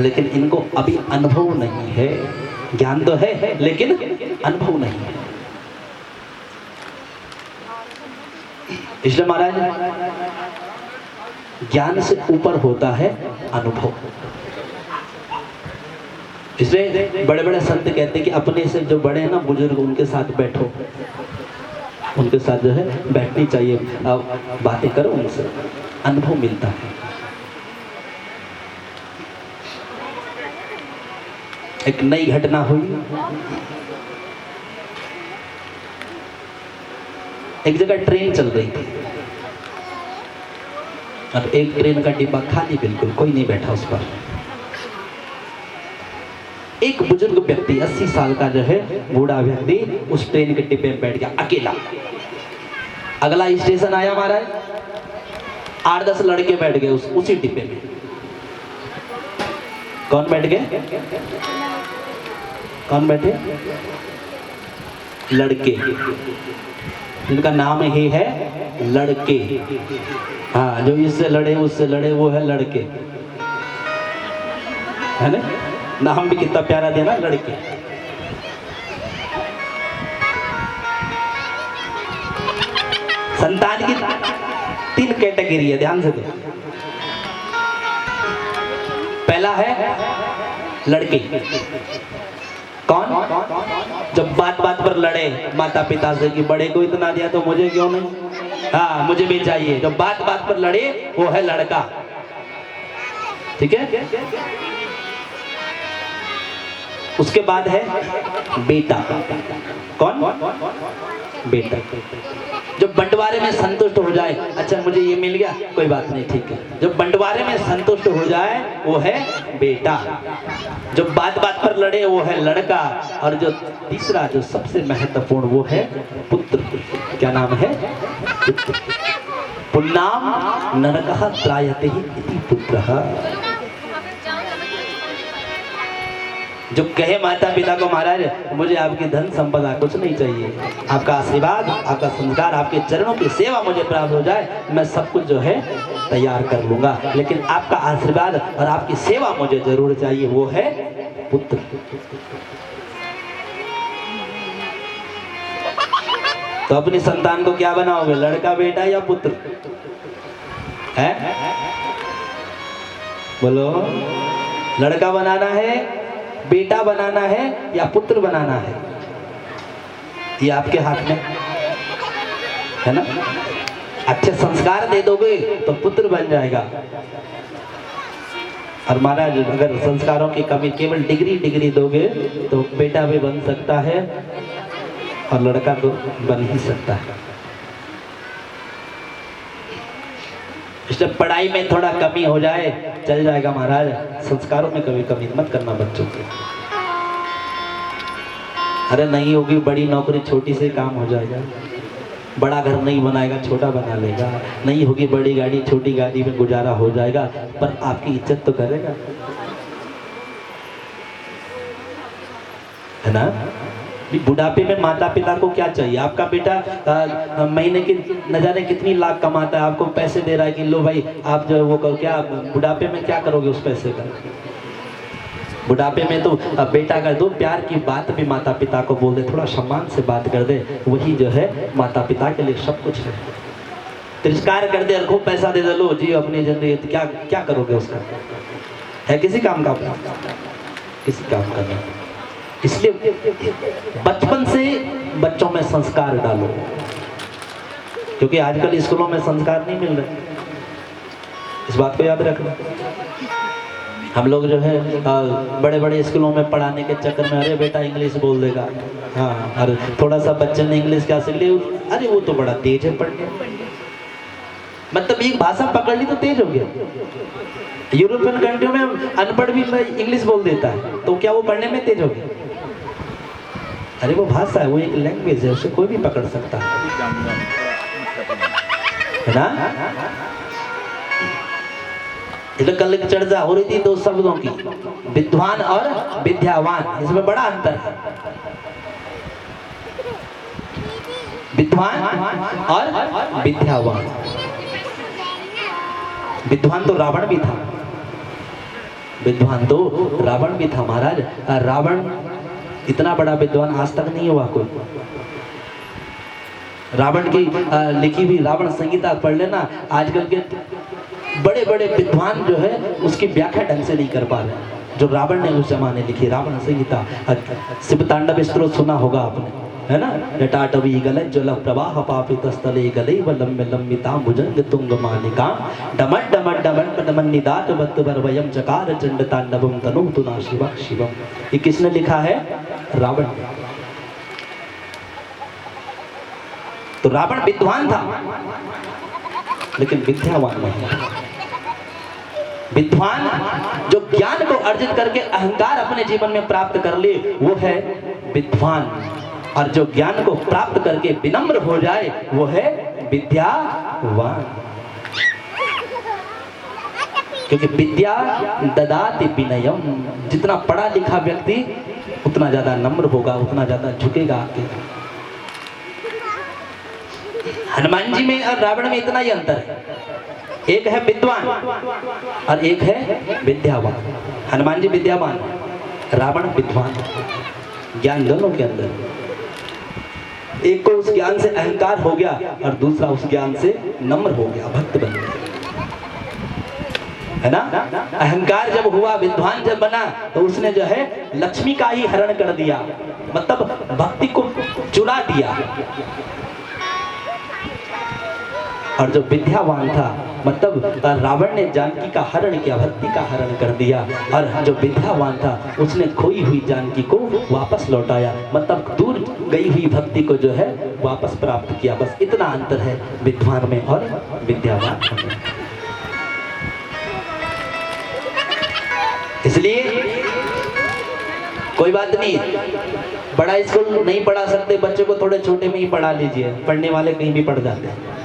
लेकिन इनको अभी अनुभव नहीं है। ज्ञान तो है लेकिन अनुभव नहीं है। इसलिए महाराज ज्ञान से ऊपर होता है अनुभव। इसलिए बड़े बड़े संत कहते हैं कि अपने से जो बड़े हैं ना बुजुर्ग, उनके साथ बैठो, उनके साथ जो है बैठनी चाहिए, बातें करो उनसे, अनुभव मिलता है। एक नई घटना हुई। एक जगह ट्रेन चल रही थी। अब एक ट्रेन का डिब्बा खाली, बिल्कुल कोई नहीं बैठा उस पर। एक बुजुर्ग व्यक्ति 80 साल का जो है बूढ़ा व्यक्ति उस ट्रेन के डिब्बे में बैठ गया अकेला। अगला स्टेशन आया महाराज, 8-10 लड़के बैठ गए उसी डिब्बे में। कौन बैठ गए? कौन बैठे? लड़के, जिनका नाम ही है लड़के। हाँ, जो इससे लड़े उससे लड़े वो है लड़के, है ना? नाम भी कितना प्यारा दिया ना, लड़के। संतान की 3 कैटेगरी है, ध्यान से देखो। पहला है लड़के। कौन? जब बात बात पर लड़े माता पिता से कि बड़े को इतना दिया तो मुझे क्यों नहीं, हाँ मुझे भी चाहिए। जब बात बात पर लड़े वो है लड़का, ठीक है। उसके बाद है बेटा। कौन? बेटा। जब बंटवारे में संतुष्ट हो जाए, अच्छा मुझे ये मिल गया कोई बात नहीं, ठीक है। जब बंटवारे में संतुष्ट हो जाए वो है बेटा। जब बात बात पर लड़े वो है लड़का। और जो तीसरा, जो सबसे महत्वपूर्ण, वो है पुत्र। क्या नाम है? पुत्र। पुन्नाम नरकः त्रायते ही इति पुत्रः। जो कहे माता पिता को महाराज मुझे आपकी धन संपदा कुछ नहीं चाहिए, आपका आशीर्वाद, आपका संस्कार, आपके चरणों की सेवा मुझे प्राप्त हो जाए, मैं सब कुछ जो है तैयार कर लूंगा, लेकिन आपका आशीर्वाद और आपकी सेवा मुझे जरूर चाहिए, वो है पुत्र। तो अपनी संतान को क्या बनाओगे? लड़का, बेटा या पुत्र? है? बोलो, लड़का बनाना है, बेटा बनाना है या पुत्र बनाना है? ये आपके हाथ में है ना। अच्छे संस्कार दे दोगे तो पुत्र बन जाएगा। और महाराज अगर संस्कारों की कमी, केवल डिग्री दोगे तो बेटा भी बन सकता है और लड़का तो बन ही सकता है। इसलिए पढ़ाई में थोड़ा कमी हो जाए चल जाएगा महाराज, संस्कारों में कभी कमी मत करना बच्चों के। अरे नहीं होगी बड़ी नौकरी, छोटी से काम हो जाएगा। बड़ा घर नहीं बनाएगा, छोटा बना लेगा। नहीं होगी बड़ी गाड़ी, छोटी गाड़ी में गुजारा हो जाएगा, पर आपकी इज्जत तो करेगा, है ना। बुढ़ापे में माता पिता को क्या चाहिए? आपका बेटा महीने की न जाने कितनी लाख कमाता है, आपको पैसे दे रहा है कि लो भाई आप जो वो करो, क्या बुढ़ापे में क्या करोगे उस पैसे का? बुढ़ापे में तो बेटा कर दो, प्यार की बात भी माता पिता को बोल दे, थोड़ा सम्मान से बात कर दे, वही जो है माता पिता के लिए सब कुछ है। तिरस्कार कर दे और खूब पैसा दे दे, लो जी अपनी जिंदगी, तो क्या क्या करोगे उसका? है किसी काम का? किसी काम का नहीं। इसलिए बचपन से बच्चों में संस्कार डालो, क्योंकि आजकल स्कूलों में संस्कार नहीं मिल रहे, इस बात को याद रखना। हम लोग जो है बड़े बड़े स्कूलों में पढ़ाने के चक्कर में, अरे बेटा इंग्लिश बोल देगा, हाँ, और थोड़ा सा बच्चे ने इंग्लिश क्या सीख लिया, अरे वो तो बड़ा तेज है पढ़ने, मतलब एक भाषा पकड़ ली तो तेज हो गया। यूरोपियन कंट्रियों में अनपढ़ भी इंग्लिश बोल देता है, तो क्या वो पढ़ने में तेज हो गया? अरे वो भाषा है, वो एक लैंग्वेज है, उसे कोई भी पकड़ सकता है ना। इधर कल चर्चा हो रही थी 2 शब्दों की, विद्वान और विद्यावान, इसमें बड़ा अंतर है। विद्वान और विद्यावान। विद्वान तो रावण भी था, विद्वान तो रावण भी था महाराज। रावण इतना बड़ा विद्वान आज तक नहीं हुआ कोई। रावण की लिखी हुई रावण संहिता पढ़ लेना, आजकल के बड़े बड़े विद्वान जो है उसकी व्याख्या ढंग से नहीं कर पा रहे। जो रावण ने उस जमाने लिखी रावण संहिता, शिव तांडव स्त्रोत सुना होगा आपने, है ना। जटाटवी गले जल प्रवाह पापित स्थले गले लम्ब लम्बिता भुजंग तुंग मालिका डमट डमट डमट डमन निदात बत वयम चकार चंड तांडवम तनु तुना शिव शिवम। ये किसने लिखा है? रावण। तो रावण विद्वान था लेकिन विद्यावान नहीं। विद्वान जो ज्ञान को अर्जित करके अहंकार अपने जीवन में प्राप्त कर ले वो है विद्वान, और जो ज्ञान को प्राप्त करके विनम्र हो जाए वो है विद्यावान। क्योंकि विद्या ददाति विनयम, जितना पढ़ा लिखा व्यक्ति उतना ज्यादा नम्र होगा, उतना ज्यादा झुकेगा आगे। हनुमान जी में और रावण में इतना ही अंतर है, एक है विद्वान और एक है विद्यावान। हनुमान जी विद्यावान, रावण विद्वान, ज्ञान दोनों के अंदर। एक को उस ज्ञान से अहंकार हो गया और दूसरा उस ज्ञान से नम्र हो गया, भक्त बन गया, है ना। अहंकार जब हुआ, विद्वान जब बना तो उसने जो है लक्ष्मी का ही हरण कर दिया, मतलब भक्ति को चुरा दिया। और जो विद्यावान था मतलब रावण ने जानकी का हरण किया, भक्ति का हरण कर दिया, और जो विद्यावान था उसने खोई हुई जानकी को वापस लौटाया, मतलब दूर गई हुई भक्ति को जो है वापस प्राप्त किया। बस इतना अंतर है विद्वान में और विद्यावान में। इसलिए कोई बात नहीं, बड़ा स्कूल नहीं पढ़ा सकते बच्चों को, थोड़े छोटे में ही पढ़ा लीजिए, पढ़ने वाले कहीं भी पढ़ जाते हैं।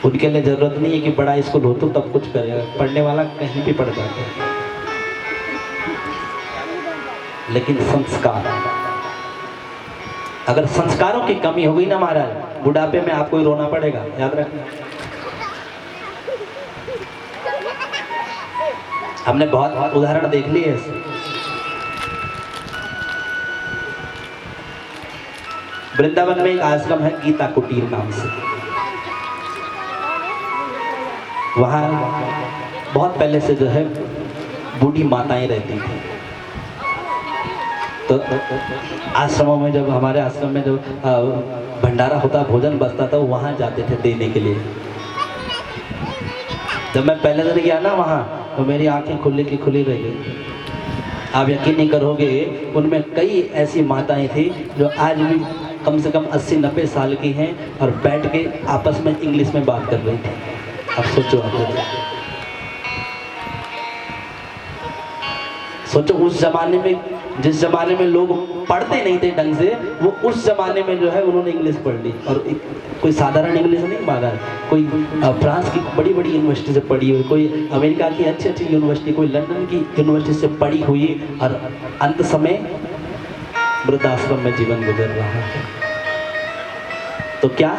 उनके लिए जरूरत नहीं है कि बड़ा स्कूल हो तो तब कुछ करेगा, पढ़ने वाला कहीं भी पढ़ जाता है। लेकिन संस्कार, अगर संस्कारों की कमी हो गई ना महाराज, बुढ़ापे में आपको ही रोना पड़ेगा, याद रखना। हमने बहुत उदाहरण देख लिए ऐसे। वृंदावन में एक आश्रम है गीता कुटीर नाम से, वहाँ बहुत पहले से जो है बूढ़ी माताएं रहती थी। तो आश्रमों में जब हमारे आश्रम में जब भंडारा होता, भोजन बचता था, वहाँ जाते थे देने के लिए। जब मैं पहले दिन गया ना वहाँ, तो मेरी आंखें खुली की खुली रह गई। आप यकीन नहीं करोगे, उनमें कई ऐसी माताएं थी जो आज भी कम से कम 80-90 साल की हैं और बैठ के आपस में इंग्लिश में बात कर रही थी। अब सोचो, सोचो उस जमाने में, जिस जमाने में लोग पढ़ते नहीं थे ढंग से, वो उस जमाने में जो है उन्होंने इंग्लिश पढ़ ली। और कोई साधारण इंग्लिश नहीं मांगा, कोई फ्रांस की बड़ी बड़ी यूनिवर्सिटी से पढ़ी हुई, कोई अमेरिका की अच्छी अच्छी यूनिवर्सिटी, कोई लंदन की यूनिवर्सिटी से पढ़ी हुई, और अंत समय वृद्धाश्रम में जीवन गुजर रहा है। तो क्या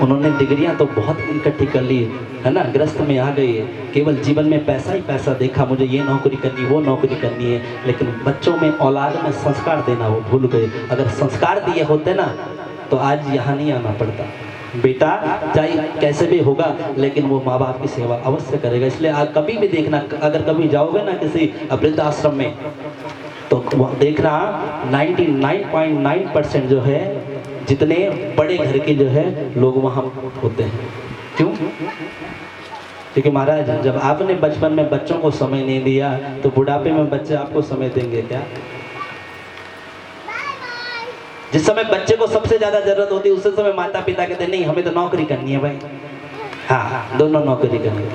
उन्होंने डिग्रियां तो बहुत इकट्ठी कर ली, है ना, ग्रस्त में आ गई है, केवल जीवन में पैसा ही पैसा देखा, मुझे ये नौकरी करनी, वो नौकरी करनी है, लेकिन बच्चों में, औलाद में संस्कार देना वो भूल गए। अगर संस्कार दिए होते ना तो आज यहाँ नहीं आना पड़ता। बेटा चाहे कैसे भी होगा लेकिन वो माँ बाप की सेवा अवश्य करेगा। इसलिए आप कभी भी देखना, अगर कभी जाओगे ना किसी वृद्धाश्रम में, तो देखना 99.9% जो है, जितने बड़े घर के जो है लोग वहाँ होते हैं। क्यों? क्योंकि महाराज जब आपने बचपन में बच्चों को समय नहीं दिया तो बुढ़ापे में बच्चे आपको समय देंगे क्या? जिस समय बच्चे को सबसे ज्यादा जरूरत होती है उस समय माता पिता कहते नहीं हमें तो नौकरी करनी है भाई, हाँ दोनों नौकरी करनी।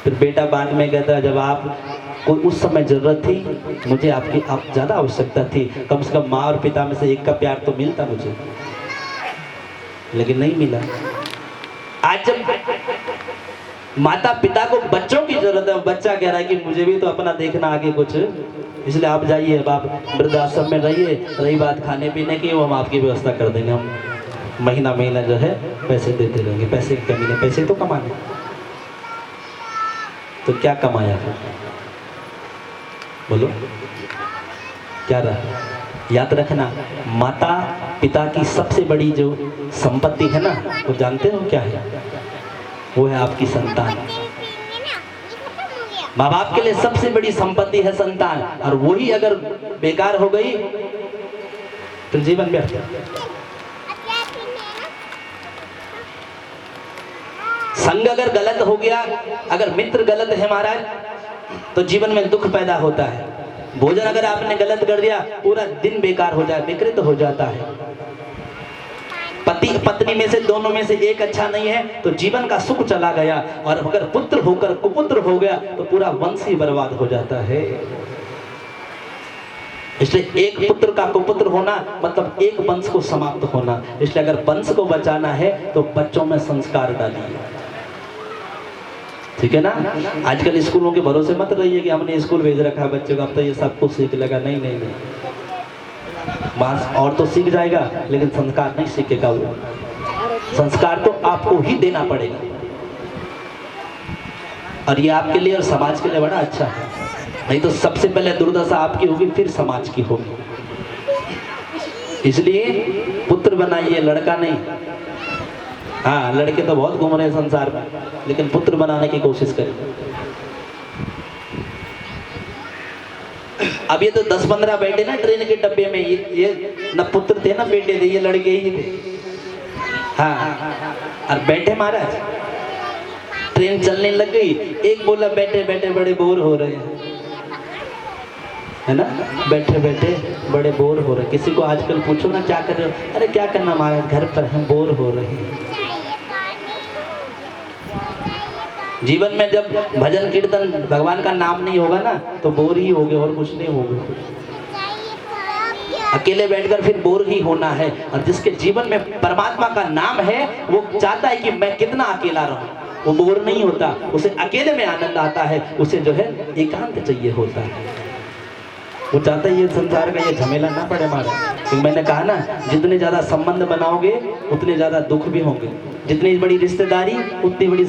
फिर बेटा बाद में कहता है जब आप को उस समय जरूरत थी, मुझे आपकी आप ज्यादा आवश्यकता थी, कम से कम माँ और पिता में से एक का प्यार तो मिलता मुझे, लेकिन नहीं मिला। आज जब माता पिता को बच्चों की जरूरत है, बच्चा कह रहा है कि मुझे भी तो अपना देखना आगे कुछ, इसलिए आप जाइए, अब आप वृद्धाश्रम में रहिए। रही बात खाने पीने की, वो हम आपकी व्यवस्था कर देंगे, हम महीना महीना जो है पैसे देते रहेंगे। पैसे की कमी नहीं, पैसे तो कमाने। तो क्या कमाया फिर? बोलो क्या रहा? याद रखना, माता पिता की सबसे बड़ी जो संपत्ति है ना, वो जानते हो क्या है? वो है आपकी संतान। माँ बाप के लिए सबसे बड़ी संपत्ति है संतान, और वही अगर बेकार हो गई तो जीवन व्यर्थ। संग अगर गलत हो गया, अगर मित्र गलत है महाराज, तो जीवन में दुख पैदा होता है। भोजन अगर आपने गलत कर दिया, पूरा दिन बेकार हो जाए, विकृत हो जाता है। पति पत्नी में से दोनों में से एक अच्छा नहीं है तो जीवन का सुख चला गया, और अगर पुत्र होकर कुपुत्र हो गया तो पूरा वंश ही बर्बाद हो जाता है। इसलिए एक पुत्र का कुपुत्र होना मतलब एक वंश को समाप्त होना। इसलिए अगर वंश को बचाना है तो बच्चों में संस्कार डालिए, ठीक है ना। आजकल स्कूलों के भरोसे मत रहिए कि हमने स्कूल भेज रखा है बच्चे को, अब तो ये सब कुछ सीख लेगा। नहीं नहीं नहीं, बस और तो सीख जाएगा लेकिन संस्कार नहीं सीखेगा। वो संस्कार तो आपको ही देना पड़ेगा, और ये आपके लिए और समाज के लिए बड़ा अच्छा है। नहीं तो सबसे पहले दुर्दशा आपकी होगी, फिर समाज की होगी। इसलिए पुत्र बनाइए, लड़का नहीं। हाँ, लड़के तो बहुत घूम रहे हैं संसार में, लेकिन पुत्र बनाने की कोशिश करें। अब ये तो 10-15 बैठे ना ट्रेन के डब्बे में, ये न पुत्र थे ना बेटे थे, ये लड़के ही थे। हाँ, और बैठे महाराज, ट्रेन चलने लग गई, एक बोला बैठे बैठे बड़े बोर हो रहे हैं, है ना, बैठे बैठे बड़े बोर हो रहे हैं। किसी को आजकल पूछो ना क्या कर रहे हो, अरे क्या करना महाराज, घर पर हम बोर हो रहे हैं। जीवन में जब भजन कीर्तन भगवान का नाम नहीं होगा ना तो बोर ही होगे, और कुछ नहीं होगा। अकेले बैठकर फिर बोर ही होना है। और जिसके जीवन में परमात्मा का नाम है वो चाहता है कि मैं कितना अकेला रहूं, वो बोर नहीं होता, उसे अकेले में आनंद आता है, उसे जो है एकांत चाहिए होता है। वो चाहता है ये संसार का ये झमेला ना पड़े हमारा। क्योंकि मैंने कहा ना, जितने ज्यादा संबंध बनाओगे उतने ज्यादा दुख भी होंगे, जितनी बड़ी रिश्तेदारी उतनी बड़ी